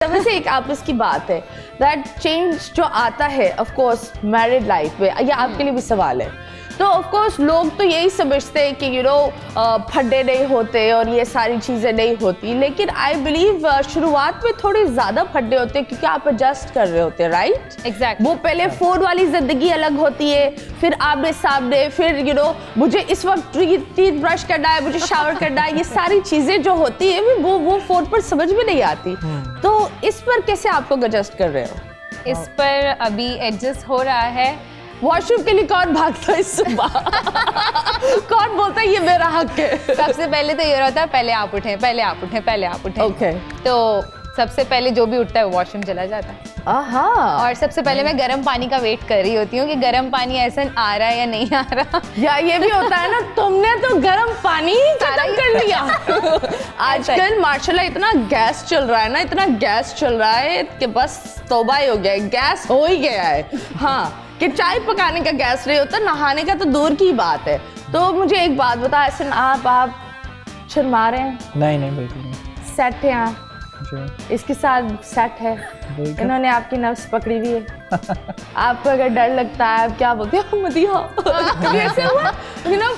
वैसे एक आपस की बात है दैट चेंज जो आता है ऑफ कोर्स मैरिड लाइफ में, ये आपके लिए भी सवाल है। तो ऑफ कोर्स लोग तो यही समझते हैं कि फड्डे नहीं होते और ये सारी चीज़ें नहीं होती, लेकिन आई बिलीव शुरुआत में थोड़े ज़्यादा फड्डे होते हैं क्योंकि आप एडजस्ट कर रहे होते हैं, राइट? एग्जैक्टली। वो पहले फोन वाली जिंदगी अलग होती है, फिर आमने सामने, फिर मुझे इस वक्त टूथ ब्रश करना है, मुझे शावर करना है, ये सारी चीज़ें जो होती है वो फोन पर समझ में नहीं आती। तो इस पर कैसे आप लोग एडजस्ट कर रहे हो? इस पर अभी एडजस्ट हो रहा है। वॉशरूम के लिए कौन भागता है सुबह? कौन बोलता है ये मेरा हक है? सबसे पहले तो ये रहता है पहले आप उठें, पहले आप उठें, पहले आप उठें। ओके। तो सबसे पहले जो भी उठता है वो वॉशरूम चला जाता है। आहा। और सबसे पहले मैं गर्म पानी का वेट कर रही होती हूँ कि गर्म पानी ऐसा आ रहा है या नहीं आ रहा। या ये भी होता है ना, तुमने तो गर्म पानी ही खत्म कर लिया। आजकल माशाल्लाह इतना गैस चल रहा है ना, इतना गैस चल रहा है कि बस तौबा ही हो गया है, गैस हो ही गया है। हाँ, कि चाय पकाने का गैस नहीं होता, नहाने का तो दूर की बात है। तो मुझे एक बात बता, ऐसे आप शर्मा रहे हैं? नहीं बिल्कुल नहीं। सेट है आप? इसके साथ सेट है, इन्होंने आपकी नफ्स पकड़ी हुई है। आपको अगर डर लगता है, आप क्या बोलते हो? मदिया ऐसे हुआ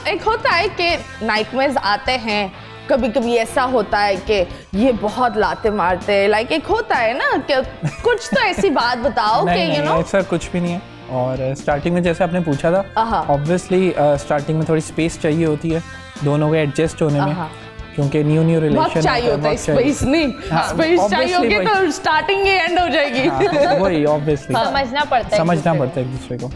एक होता है कि नाइटमेयर्स आते हैं, कभी कभी ऐसा होता है कि ये बहुत लाते मारते हैं, लाइक एक होता है ना कि कुछ तो ऐसी बात बताओ कि ऐसा कुछ भी नहीं है। और स्टार्टिंग में जैसे आपने पूछा था, ऑब्वियसली स्टार्टिंग में थोड़ी स्पेस चाहिए होती है दोनों को एडजस्ट होने में, क्योंकि न्यू रिलेशन चाहिए होता है। स्पेस नहीं, स्पेस चाहिए होगी तो स्टार्टिंग ही एंड हो जाएगी। वही ऑब्वियसली समझना पड़ता है एक दूसरे को।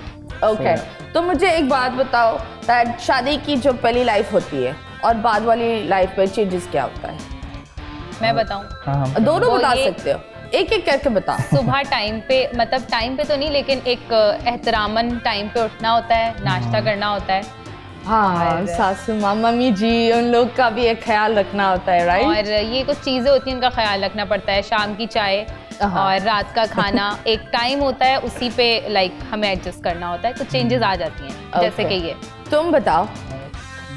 ओके, तो मुझे एक बात बताओ, दैट शादी की जो पहली लाइफ होती है और बाद वाली लाइफ में चेंजेस क्या होता है? मैं बताऊं? हाँ, दोनों बता सकते हो, एक एक करके बताओ। सुबह टाइम पे, मतलब टाइम पे तो नहीं, लेकिन एक एहतरामन टाइम पे उठना होता है, नाश्ता करना होता है। हाँ, सासू माँ, मम्मी जी, उन लोग का भी एक ख्याल रखना होता है, राइट? और ये कुछ चीज़ें होती हैं, उनका ख्याल रखना पड़ता है। शाम की चाय और रात का खाना एक टाइम होता है, उसी पे लाइक हमें एडजस्ट करना होता है। कुछ चेंजेस आ जाती हैं, जैसे कि ये। तुम बताओ।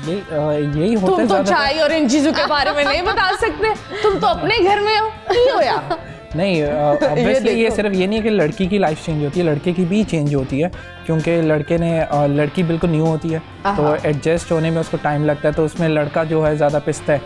यही होता है। तुम तो चाय और इन चीजों के बारे में नहीं बता सकते, तुम तो अपने घर में हो, नहीं हो या? नहीं, ऑब्वियसली ये सिर्फ ये नहीं है कि लड़की की लाइफ चेंज होती है, लड़के की भी चेंज होती है, क्योंकि लड़की बिल्कुल न्यू होती है, तो एडजस्ट होने में उसको टाइम लगता है। तो उसमें लड़का जो है ज़्यादा पिसता है,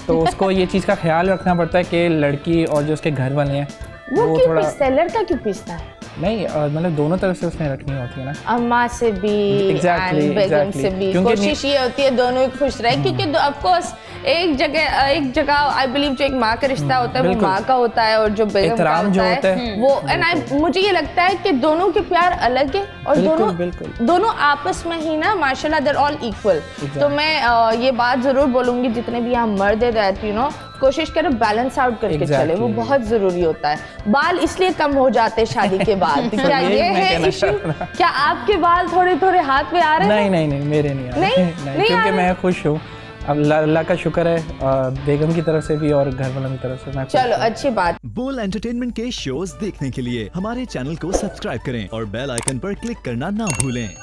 तो उसको ये चीज़ का ख्याल रखना पड़ता है कि लड़की और जो उसके घर वाले हैं वो थोड़ा लड़का क्यों पिसता है? नहीं, मतलब दोनों तरफ से उसने रखनी होती है ना, अम्मा से भी, बेगम से भी। कोशिश ये होती है दोनों ही खुश रहे, क्योंकि ऑफ कोर्स एक जगह आई बिलीव जो एक माँ का रिश्ता होता है वो माँ का होता है, और जो बेगम का होता है वो, एंड मुझे ये लगता है कि दोनों के प्यार अलग है और दोनों आपस में ही ना माशाल्लाह देयर ऑल इक्वल। तो मैं ये बात जरूर बोलूंगी, जितने भी यहाँ मर्द है कोशिश करो बैलेंस आउट करके चले, वो बहुत जरूरी होता है। बाल इसलिए कम हो जाते हैं शादी के बाद, क्या ये है इशू? क्या आपके बाल थोड़े थोड़े हाथ में आ रहे हैं? नहीं मेरे नहीं आ रहे, क्योंकि मैं खुश हूँ। अब अल्लाह का शुक्र है, बेगम की तरफ से भी और घर वालों की तरफ से मैं। चलो अच्छी बात। बोल एंटरटेनमेंट के शोज देखने के लिए हमारे चैनल को सब्सक्राइब करें और बेल आइकन पर क्लिक करना ना भूलें।